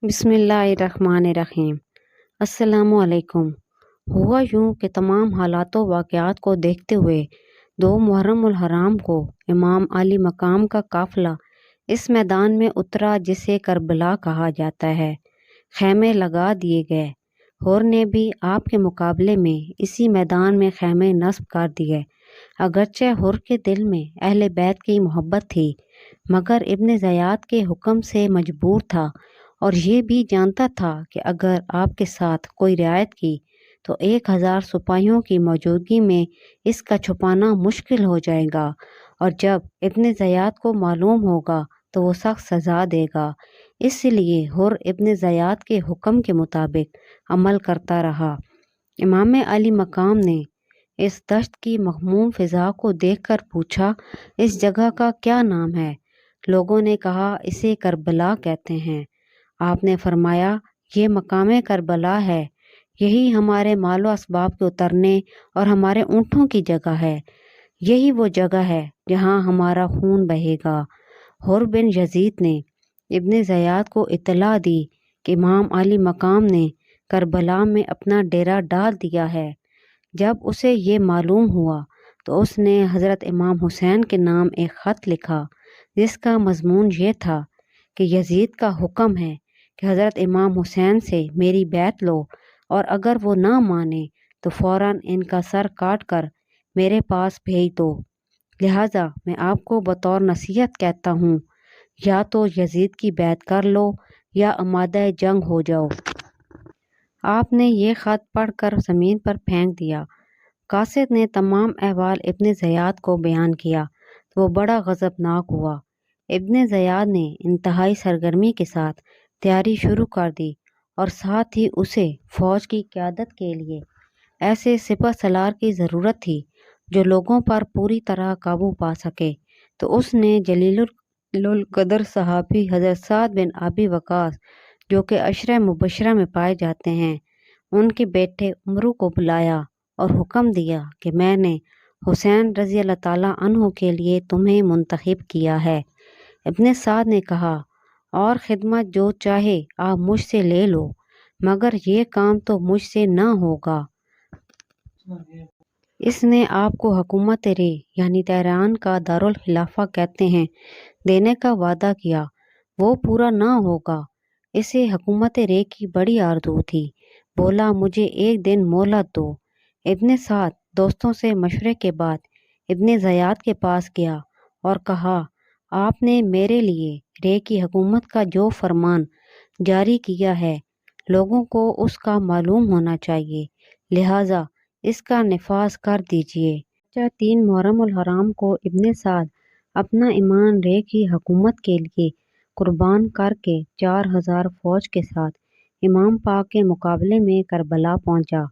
بسم اللہ الرحمن الرحیم۔ السلام علیکم۔ ہوا یوں کہ تمام حالات و واقعات کو دیکھتے ہوئے 2 محرم الحرام کو امام علی مقام کا قافلہ اس میدان میں اترا جسے کربلا کہا جاتا ہے۔ خیمے لگا دیے گئے۔ حور نے بھی آپ کے مقابلے میں اسی میدان میں خیمے نصب کر دیے۔ اگرچہ حور کے دل میں اہل بیت کی محبت تھی مگر ابن زیاد کے حکم سے مجبور تھا اور یہ بھی جانتا تھا کہ اگر آپ کے ساتھ کوئی رعایت کی تو 1000 سپاہیوں کی موجودگی میں اس کا چھپانا مشکل ہو جائے گا، اور جب ابن زیاد کو معلوم ہوگا تو وہ سخت سزا دے گا۔ اس لیے حر ابن زیاد کے حکم کے مطابق عمل کرتا رہا۔ امام علی مقام نے اس دشت کی مغموم فضا کو دیکھ کر پوچھا، اس جگہ کا کیا نام ہے؟ لوگوں نے کہا، اسے کربلا کہتے ہیں۔ آپ نے فرمایا، یہ مقام کربلا ہے، یہی ہمارے مال و اسباب کے اترنے اور ہمارے اونٹوں کی جگہ ہے، یہی وہ جگہ ہے جہاں ہمارا خون بہے گا۔ حر بن یزید نے ابن زیاد کو اطلاع دی کہ امام علی مقام نے کربلا میں اپنا ڈیرا ڈال دیا ہے۔ جب اسے یہ معلوم ہوا تو اس نے حضرت امام حسین کے نام ایک خط لکھا جس کا مضمون یہ تھا کہ یزید کا حکم ہے کہ حضرت امام حسین سے میری بیعت لو، اور اگر وہ نہ مانے تو فوراً ان کا سر کاٹ کر میرے پاس بھیج دو۔ لہٰذا میں آپ کو بطور نصیحت کہتا ہوں، یا تو یزید کی بیعت کر لو یا آمادہ جنگ ہو جاؤ۔ آپ نے یہ خط پڑھ کر زمین پر پھینک دیا۔ قاصد نے تمام احوال ابن زیاد کو بیان کیا تو وہ بڑا غضبناک ہوا۔ ابن زیاد نے انتہائی سرگرمی کے ساتھ تیاری شروع کر دی اور ساتھ ہی اسے فوج کی قیادت کے لیے ایسے سپہ سالار کی ضرورت تھی جو لوگوں پر پوری طرح قابو پا سکے، تو اس نے جلیل القدر صحابی حضرت سعد بن ابی وقاص جو کہ عشرہ مبشرہ میں پائے جاتے ہیں، ان کے بیٹے عمرو کو بلایا اور حکم دیا کہ میں نے حسین رضی اللہ تعالیٰ عنہ کے لیے تمہیں منتخب کیا ہے۔ ابن سعد نے کہا، اور خدمت جو چاہے آپ مجھ سے لے لو، مگر یہ کام تو مجھ سے نہ ہوگا۔ اس نے آپ کو حکومت رے یعنی تہران کا دارالخلافہ کہتے ہیں دینے کا وعدہ کیا، وہ پورا نہ ہوگا۔ اسے حکومت رے کی بڑی آرزو تھی، بولا مجھے ایک دن مہلت دو۔ ابن سعد دوستوں سے مشورے کے بعد ابن زیاد کے پاس گیا اور کہا، آپ نے میرے لیے رے کی حکومت کا جو فرمان جاری کیا ہے لوگوں کو اس کا معلوم ہونا چاہیے، لہٰذا اس کا نفاذ کر دیجیے۔ 3 محرم الحرام کو ابن سعد اپنا ایمان رے کی حکومت کے لیے قربان کر کے 4000 فوج کے ساتھ امام پاک کے مقابلے میں کربلا پہنچا۔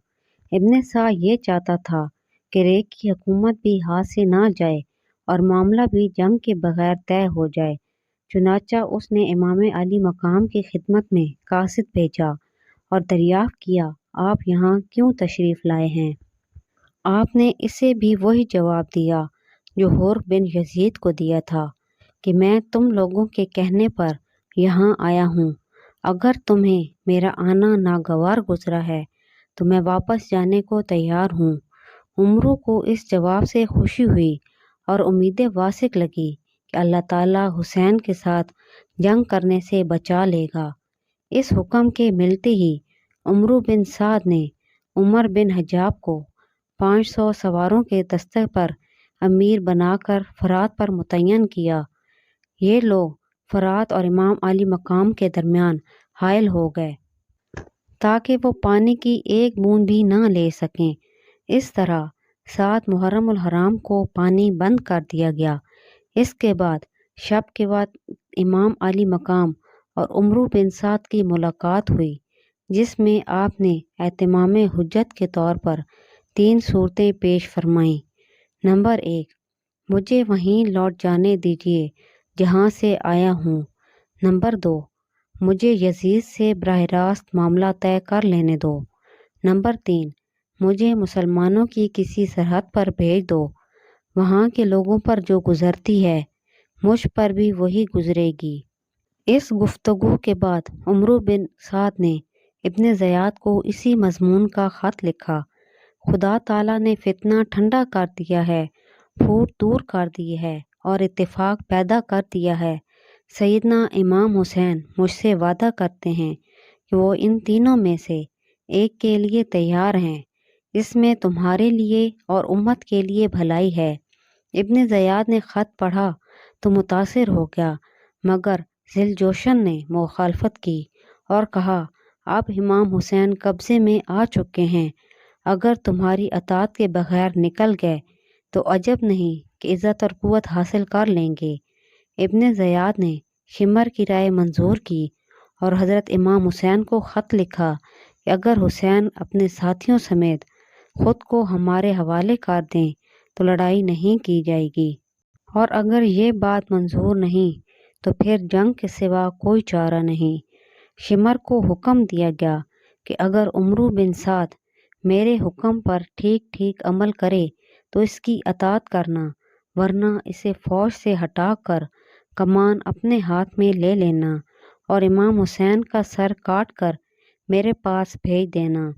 ابن سعد یہ چاہتا تھا کہ رے کی حکومت بھی ہاتھ سے نہ جائے اور معاملہ بھی جنگ کے بغیر طے ہو جائے، چنانچہ اس نے امام علی مقام کی خدمت میں قاصد بھیجا اور دریافت کیا، آپ یہاں کیوں تشریف لائے ہیں؟ آپ نے اسے بھی وہی جواب دیا جو حر بن یزید کو دیا تھا کہ میں تم لوگوں کے کہنے پر یہاں آیا ہوں، اگر تمہیں میرا آنا ناگوار گزرا ہے تو میں واپس جانے کو تیار ہوں۔ عمرو کو اس جواب سے خوشی ہوئی اور امید واثق لگی کہ اللہ تعالیٰ حسین کے ساتھ جنگ کرنے سے بچا لے گا۔ اس حکم کے ملتے ہی عمرو بن سعد نے عمر بن حجاب کو 500 سواروں کے دستے پر امیر بنا کر فرات پر متعین کیا۔ یہ لوگ فرات اور امام علی مقام کے درمیان حائل ہو گئے تاکہ وہ پانی کی ایک بوند بھی نہ لے سکیں۔ اس طرح 7 محرم الحرام کو پانی بند کر دیا گیا۔ اس کے بعد شب کے بعد امام علی مقام اور عمرو بن سعد کی ملاقات ہوئی، جس میں آپ نے اتمام حجت کے طور پر 3 صورتیں پیش فرمائیں۔ نمبر 1، مجھے وہیں لوٹ جانے دیجیے جہاں سے آیا ہوں۔ نمبر 2، مجھے یزید سے براہ راست معاملہ طے کر لینے دو۔ نمبر 3، مجھے مسلمانوں کی کسی سرحد پر بھیج دو، وہاں کے لوگوں پر جو گزرتی ہے مجھ پر بھی وہی گزرے گی۔ اس گفتگو کے بعد عمرو بن سعد نے ابن زیاد کو اسی مضمون کا خط لکھا۔ خدا تعالیٰ نے فتنہ ٹھنڈا کر دیا ہے، پھوٹ دور کر دی ہے اور اتفاق پیدا کر دیا ہے۔ سیدنا امام حسین مجھ سے وعدہ کرتے ہیں کہ وہ ان تینوں میں سے ایک کے لیے تیار ہیں، اس میں تمہارے لیے اور امت کے لیے بھلائی ہے۔ ابن زیاد نے خط پڑھا تو متاثر ہو گیا، مگر ذیل جوشن نے مخالفت کی اور کہا اب امام حسین قبضے میں آ چکے ہیں، اگر تمہاری اطاعت کے بغیر نکل گئے تو عجب نہیں کہ عزت اور قوت حاصل کر لیں گے۔ ابن زیاد نے شمر کی رائے منظور کی اور حضرت امام حسین کو خط لکھا کہ اگر حسین اپنے ساتھیوں سمیت خود کو ہمارے حوالے کر دیں تو لڑائی نہیں کی جائے گی، اور اگر یہ بات منظور نہیں تو پھر جنگ کے سوا کوئی چارہ نہیں۔ شمر کو حکم دیا گیا کہ اگر عمرو بن سعد میرے حکم پر ٹھیک ٹھیک عمل کرے تو اس کی اطاعت کرنا، ورنہ اسے فوج سے ہٹا کر کمان اپنے ہاتھ میں لے لینا اور امام حسین کا سر کاٹ کر میرے پاس بھیج دینا۔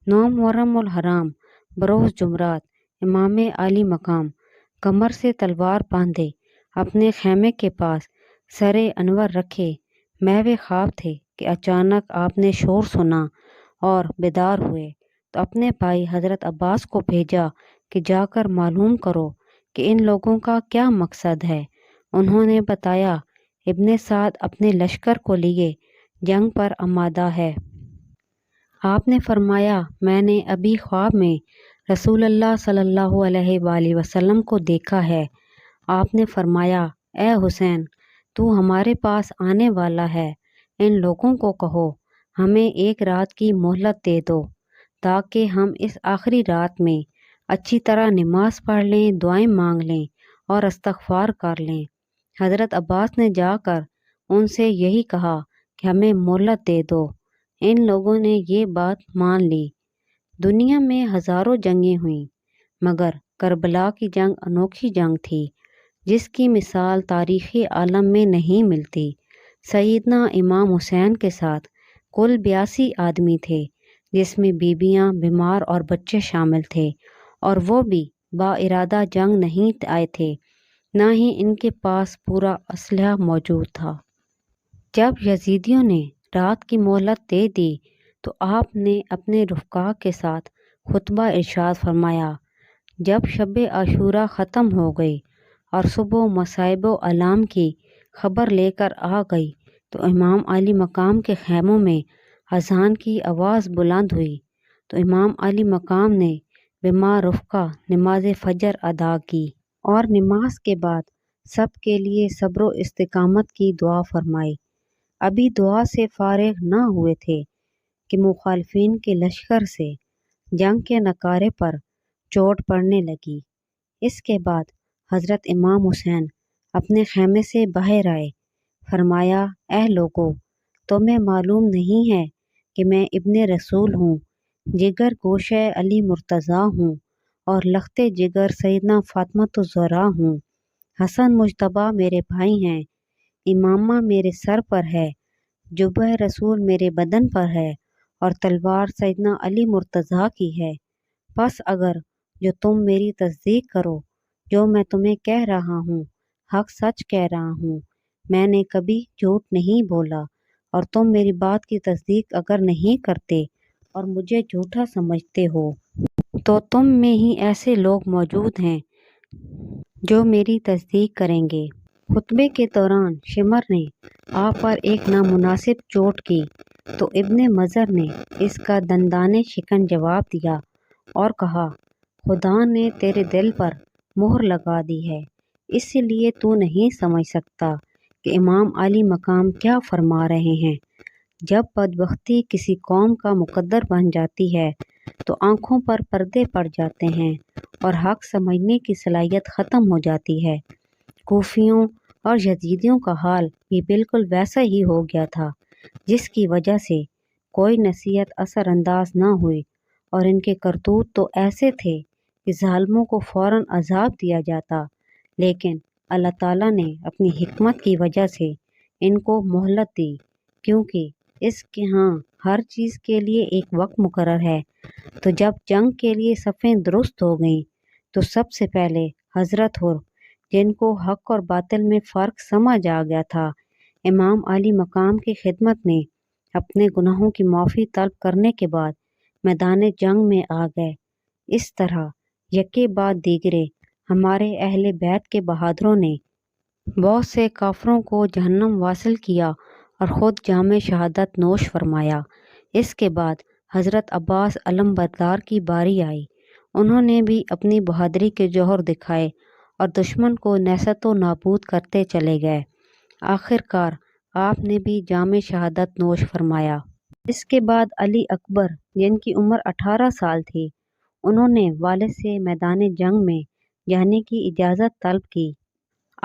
9 محرم الحرام بروز جمعرات امام عالی مقام کمر سے تلوار باندھے اپنے خیمے کے پاس سر انور رکھے محو خواب تھے کہ اچانک آپ نے شور سنا اور بیدار ہوئے تو اپنے بھائی حضرت عباس کو بھیجا کہ جا کر معلوم کرو کہ ان لوگوں کا کیا مقصد ہے۔ انہوں نے بتایا ابن سعد اپنے لشکر کو لیے جنگ پر آمادہ ہے۔ آپ نے فرمایا میں نے ابھی خواب میں رسول اللہ صلی اللہ علیہ وآلہ وسلم کو دیکھا ہے۔ آپ نے فرمایا اے حسین تو ہمارے پاس آنے والا ہے، ان لوگوں کو کہو ہمیں ایک رات کی مہلت دے دو تاکہ ہم اس آخری رات میں اچھی طرح نماز پڑھ لیں، دعائیں مانگ لیں اور استغفار کر لیں۔ حضرت عباس نے جا کر ان سے یہی کہا کہ ہمیں مہلت دے دو۔ ان لوگوں نے یہ بات مان لی۔ دنیا میں ہزاروں جنگیں ہوئیں، مگر کربلا کی جنگ انوکھی جنگ تھی جس کی مثال تاریخی عالم میں نہیں ملتی۔ سیدنا امام حسین کے ساتھ کل 82 آدمی تھے، جس میں بیویاں، بیمار اور بچے شامل تھے، اور وہ بھی با ارادہ جنگ نہیں آئے تھے، نہ ہی ان کے پاس پورا اسلحہ موجود تھا۔ جب یزیدیوں نے رات کی مہلت دے دی تو آپ نے اپنے رفقا کے ساتھ خطبہ ارشاد فرمایا۔ جب شب عاشورہ ختم ہو گئی اور صبح مصائب و آلام کی خبر لے کر آ گئی تو امام علی مقام کے خیموں میں اذان کی آواز بلند ہوئی تو امام علی مقام نے بما رفقہ نماز فجر ادا کی اور نماز کے بعد سب کے لیے صبر و استقامت کی دعا فرمائی۔ ابھی دعا سے فارغ نہ ہوئے تھے کہ مخالفین کے لشکر سے جنگ کے نعرے پر چوٹ پڑنے لگی۔ اس کے بعد حضرت امام حسین اپنے خیمے سے باہر آئے۔ فرمایا اے لوگو، تمہیں معلوم نہیں ہے کہ میں ابن رسول ہوں، جگر گوشہ علی مرتضیٰ ہوں اور لخت جگر سیدنا فاطمۃ الزہرا ہوں۔ حسن مجتبیٰ میرے بھائی ہیں، امامہ میرے سر پر ہے، جبہ رسول میرے بدن پر ہے اور تلوار سیدنا علی مرتضیٰ کی ہے۔ پس اگر جو تم میری تصدیق کرو، جو میں تمہیں کہہ رہا ہوں حق سچ کہہ رہا ہوں، میں نے کبھی جھوٹ نہیں بولا، اور تم میری بات کی تصدیق اگر نہیں کرتے اور مجھے جھوٹا سمجھتے ہو تو تم میں ہی ایسے لوگ موجود ہیں جو میری تصدیق کریں گے۔ خطبے کے دوران شمر نے آپ پر ایک نامناسب چوٹ کی تو ابن مظہر نے اس کا دندانے شکن جواب دیا اور کہا خدا نے تیرے دل پر مہر لگا دی ہے، اس لیے تو نہیں سمجھ سکتا کہ امام علی مقام کیا فرما رہے ہیں۔ جب بدبختی کسی قوم کا مقدر بن جاتی ہے تو آنکھوں پر پردے پڑ جاتے ہیں اور حق سمجھنے کی صلاحیت ختم ہو جاتی ہے۔ کوفیوں اور یزیدیوں کا حال بھی بالکل ویسا ہی ہو گیا تھا، جس کی وجہ سے کوئی نصیحت اثر انداز نہ ہوئی، اور ان کے کرتوت تو ایسے تھے کہ ظالموں کو فوراً عذاب دیا جاتا، لیکن اللہ تعالیٰ نے اپنی حکمت کی وجہ سے ان کو مہلت دی، کیونکہ اس کے ہاں ہر چیز کے لیے ایک وقت مقرر ہے۔ تو جب جنگ کے لیے صفیں درست ہو گئیں تو سب سے پہلے حضرت حر، جن کو حق اور باطل میں فرق سمجھ آ گیا تھا، امام علی مقام کی خدمت میں اپنے گناہوں کی معافی طلب کرنے کے بعد میدان جنگ میں آ گئے۔ اس طرح یکے بعد دیگرے ہمارے اہل بیت کے بہادروں نے بہت سے کافروں کو جہنم واصل کیا اور خود جام شہادت نوش فرمایا۔ اس کے بعد حضرت عباس علم بردار کی باری آئی۔ انہوں نے بھی اپنی بہادری کے جوہر دکھائے اور دشمن کو نیست و نابود کرتے چلے گئے۔ آخر کار آپ نے بھی جام شہادت نوش فرمایا۔ اس کے بعد علی اکبر، جن کی عمر 18 سال تھی، انہوں نے والد سے میدان جنگ میں جانے کی اجازت طلب کی۔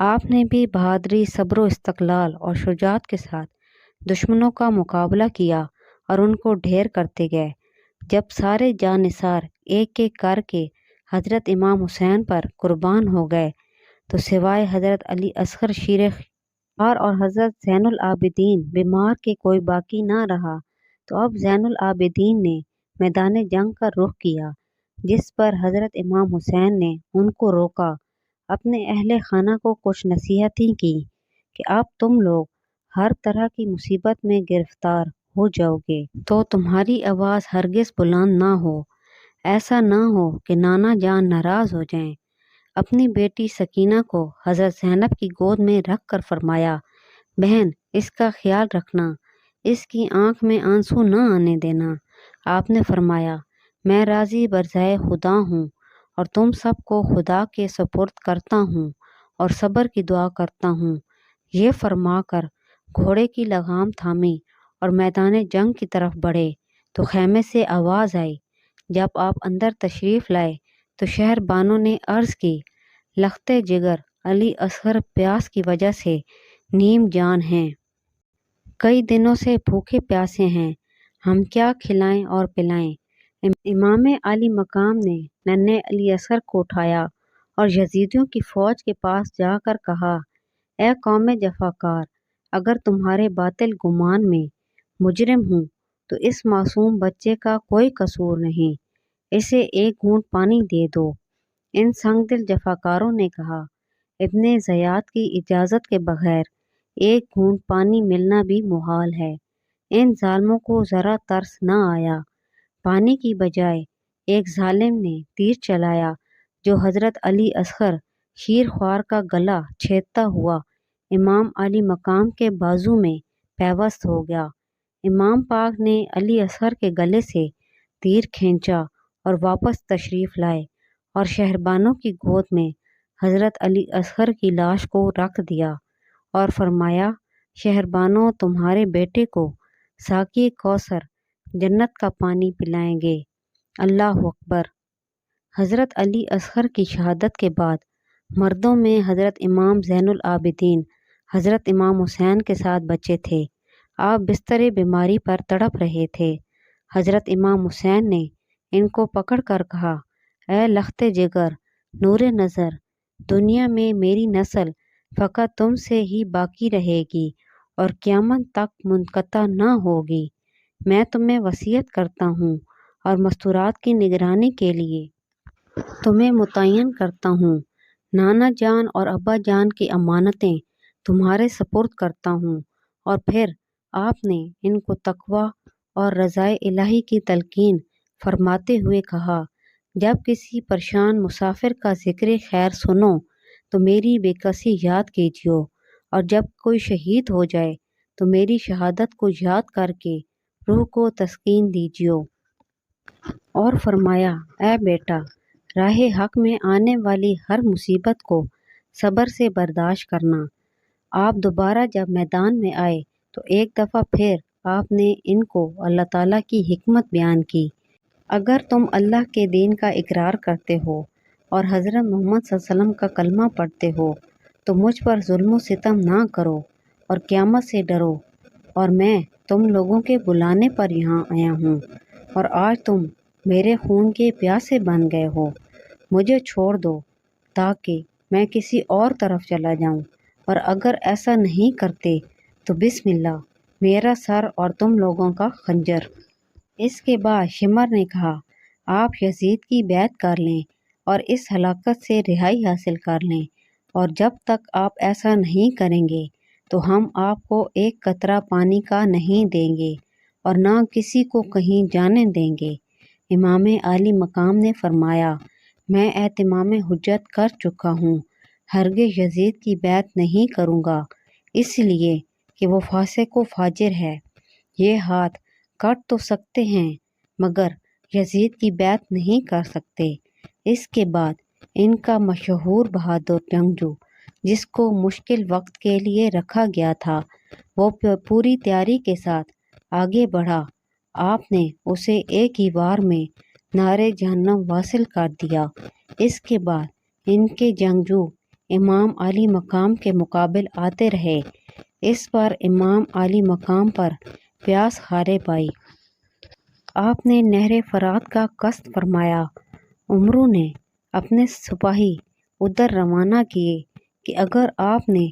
آپ نے بھی بہادری، صبر و استقلال اور شجاعت کے ساتھ دشمنوں کا مقابلہ کیا اور ان کو ڈھیر کرتے گئے۔ جب سارے جان نثار ایک ایک کر کے حضرت امام حسین پر قربان ہو گئے تو سوائے حضرت علی اصغر شیر خوار اور حضرت زین العابدین بیمار کے کوئی باقی نہ رہا۔ تو اب زین العابدین نے میدان جنگ کا رخ کیا، جس پر حضرت امام حسین نے ان کو روکا، اپنے اہل خانہ کو کچھ نصیحتیں کی کہ اب تم لوگ ہر طرح کی مصیبت میں گرفتار ہو جاؤ گے تو تمہاری آواز ہرگز بلند نہ ہو، ایسا نہ ہو کہ نانا جان ناراض ہو جائیں۔ اپنی بیٹی سکینہ کو حضرت زینب کی گود میں رکھ کر فرمایا، بہن اس کا خیال رکھنا، اس کی آنکھ میں آنسو نہ آنے دینا۔ آپ نے فرمایا، میں راضی برضائے خدا ہوں اور تم سب کو خدا کے سپرد کرتا ہوں اور صبر کی دعا کرتا ہوں۔ یہ فرما کر گھوڑے کی لگام تھامی اور میدان جنگ کی طرف بڑھے تو خیمے سے آواز آئی۔ جب آپ اندر تشریف لائے تو شہر بانوں نے عرض کی، لخت جگر علی اصغر پیاس کی وجہ سے نیم جان ہیں، کئی دنوں سے بھوکے پیاسے ہیں، ہم کیا کھلائیں اور پلائیں۔ امام علی مقام نے ننھے علی اصغر کو اٹھایا اور یزیدیوں کی فوج کے پاس جا کر کہا، اے قوم جفاکار، اگر تمہارے باطل گمان میں مجرم ہوں تو اس معصوم بچے کا کوئی قصور نہیں، اسے ایک گھونٹ پانی دے دو۔ ان سنگ دل جفاکاروں نے کہا، ابن زیاد کی اجازت کے بغیر ایک گھونٹ پانی ملنا بھی محال ہے۔ ان ظالموں کو ذرا ترس نہ آیا، پانی کی بجائے ایک ظالم نے تیر چلایا جو حضرت علی اصغر شیر خوار کا گلا چھیدتا ہوا امام علی مقام کے بازو میں پیوست ہو گیا۔ امام پاک نے علی اصغر کے گلے سے تیر کھینچا اور واپس تشریف لائے اور شہربانوں کی گود میں حضرت علی اصغر کی لاش کو رکھ دیا اور فرمایا، شہربانوں تمہارے بیٹے کو ساقی کوثر جنت کا پانی پلائیں گے۔ اللہ اکبر۔ حضرت علی اصغر کی شہادت کے بعد مردوں میں حضرت امام زین العابدین، حضرت امام حسین کے ساتھ بچے تھے۔ آپ بستر بیماری پر تڑپ رہے تھے۔ حضرت امام حسین نے ان کو پکڑ کر کہا، اے لخت جگر، نور نظر، دنیا میں میری نسل فقط تم سے ہی باقی رہے گی اور قیامت تک منقطع نہ ہوگی۔ میں تمہیں وصیت کرتا ہوں اور مستورات کی نگرانی کے لیے تمہیں متعین کرتا ہوں۔ نانا جان اور ابا جان کی امانتیں تمہارے سپرد کرتا ہوں۔ اور پھر آپ نے ان کو تقویٰ اور رضائے الہی کی تلقین فرماتے ہوئے کہا، جب کسی پریشان مسافر کا ذکر خیر سنو تو میری بے کسی یاد کیجیو، اور جب کوئی شہید ہو جائے تو میری شہادت کو یاد کر کے روح کو تسکین دیجیو۔ اور فرمایا، اے بیٹا، راہ حق میں آنے والی ہر مصیبت کو صبر سے برداشت کرنا۔ آپ دوبارہ جب میدان میں آئے تو ایک دفعہ پھر آپ نے ان کو اللہ تعالیٰ کی حکمت بیان کی، اگر تم اللہ کے دین کا اقرار کرتے ہو اور حضرت محمد صلی اللہ علیہ وسلم کا کلمہ پڑھتے ہو تو مجھ پر ظلم و ستم نہ کرو اور قیامت سے ڈرو، اور میں تم لوگوں کے بلانے پر یہاں آیا ہوں، اور آج تم میرے خون کے پیاسے بن گئے ہو، مجھے چھوڑ دو تاکہ میں کسی اور طرف چلا جاؤں، اور اگر ایسا نہیں کرتے تو بسم اللہ، میرا سر اور تم لوگوں کا خنجر۔ اس کے بعد شمر نے کہا، آپ یزید کی بیعت کر لیں اور اس ہلاکت سے رہائی حاصل کر لیں، اور جب تک آپ ایسا نہیں کریں گے تو ہم آپ کو ایک قطرہ پانی کا نہیں دیں گے اور نہ کسی کو کہیں جانے دیں گے۔ امام عالی مقام نے فرمایا، میں اہتمام حجت کر چکا ہوں، ہرگز یزید کی بیعت نہیں کروں گا، اس لیے کہ وہ فاسق و فاجر ہے۔ یہ ہاتھ کٹ تو سکتے ہیں مگر یزید کی بیعت نہیں کر سکتے۔ اس کے بعد ان کا مشہور بہادر جنگجو، جس کو مشکل وقت کے لیے رکھا گیا تھا، وہ پوری تیاری کے ساتھ آگے بڑھا۔ آپ نے اسے ایک ہی وار میں نارے جہنم واصل کر دیا۔ اس کے بعد ان کے جنگجو امام عالی مقام کے مقابل آتے رہے۔ اس پر امام عالی مقام پر پیاس غالب آئی۔ آپ نے نہر فرات کا قصد فرمایا۔ عمروں نے اپنے سپاہی ادھر روانہ کیے کہ اگر آپ نے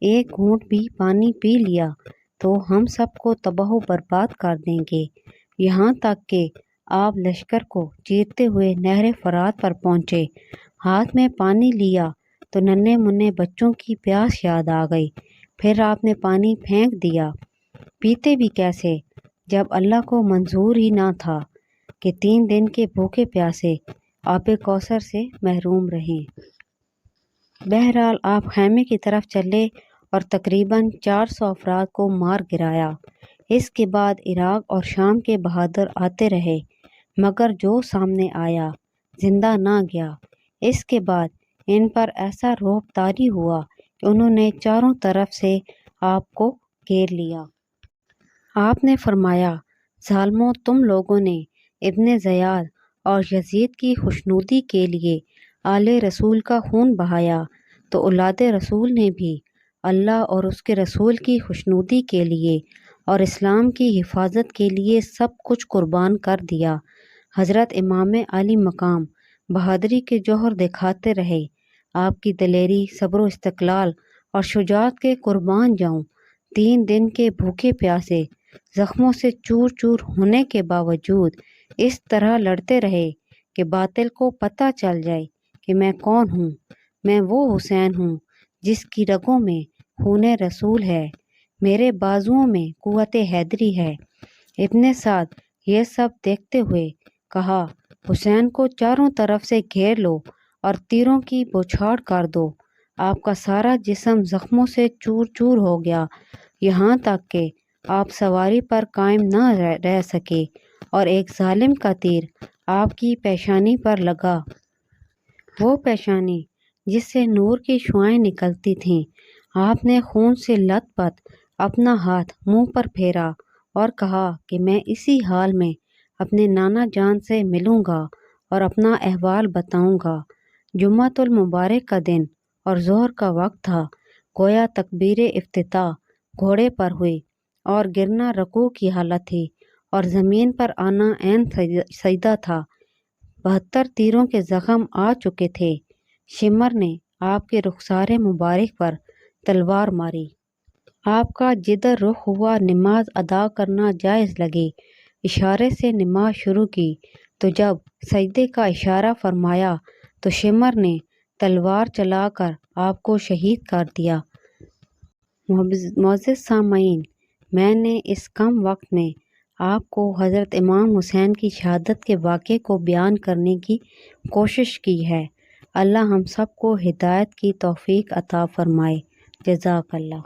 ایک گھونٹ بھی پانی پی لیا تو ہم سب کو تباہ و برباد کر دیں گے، یہاں تک کہ آپ لشکر کو چیرتے ہوئے نہر فرات پر پہنچے۔ ہاتھ میں پانی لیا تو ننھے منھے بچوں کی پیاس یاد آ گئی، پھر آپ نے پانی پھینک دیا۔ پیتے بھی کیسے جب اللہ کو منظور ہی نہ تھا کہ 3 دن کے بھوکے پیاسے آب کوثر سے محروم رہیں۔ بہرحال آپ خیمے کی طرف چلے اور تقریباً 400 افراد کو مار گرایا۔ اس کے بعد عراق اور شام کے بہادر آتے رہے مگر جو سامنے آیا زندہ نہ گیا۔ اس کے بعد ان پر ایسا رعب طاری ہوا کہ انہوں نے چاروں طرف سے آپ کو گھیر لیا۔ آپ نے فرمایا، ظالموں، تم لوگوں نے ابن زیاد اور یزید کی خوشنودی کے لیے آل رسول کا خون بہایا، تو اولاد رسول نے بھی اللہ اور اس کے رسول کی خوشنودی کے لیے اور اسلام کی حفاظت کے لیے سب کچھ قربان کر دیا۔ حضرت امام عالی مقام بہادری کے جوہر دکھاتے رہے۔ آپ کی دلیری، صبر و استقلال اور شجاعت کے قربان جاؤں۔ 3 دن کے بھوکے پیاسے، زخموں سے چور چور ہونے کے باوجود اس طرح لڑتے رہے کہ باطل کو پتہ چل جائے کہ میں کون ہوں۔ میں وہ حسین ہوں جس کی رگوں میں خون رسول ہے، میرے بازوؤں میں قوت حیدری ہے۔ ابن سعد یہ سب دیکھتے ہوئے کہا، حسین کو چاروں طرف سے گھیر لو اور تیروں کی بوچھاڑ کر دو۔ آپ کا سارا جسم زخموں سے چور چور ہو گیا، یہاں تک کہ آپ سواری پر قائم نہ رہ سکے اور ایک ظالم کا تیر آپ کی پیشانی پر لگا۔ وہ پیشانی جس سے نور کی شعاعیں نکلتی تھیں۔ آپ نے خون سے لت پت اپنا ہاتھ منہ پر پھیرا اور کہا کہ میں اسی حال میں اپنے نانا جان سے ملوں گا اور اپنا احوال بتاؤں گا۔ جمعۃ المبارک کا دن اور ظہر کا وقت تھا، گویا تکبیر افتتاح گھوڑے پر ہوئی اور گرنا رکوع کی حالت تھی اور زمین پر آنا عین سجدہ تھا۔ 72 تیروں کے زخم آ چکے تھے۔ شمر نے آپ کے رخسار مبارک پر تلوار ماری۔ آپ کا جدھر رخ ہوا نماز ادا کرنا جائز لگی، اشارے سے نماز شروع کی، تو جب سجدے کا اشارہ فرمایا تو شمر نے تلوار چلا کر آپ کو شہید کر دیا۔ معزز سامعین، میں نے اس کم وقت میں آپ کو حضرت امام حسین کی شہادت کے واقعے کو بیان کرنے کی کوشش کی ہے۔ اللہ ہم سب کو ہدایت کی توفیق عطا فرمائے۔ جزاک اللہ۔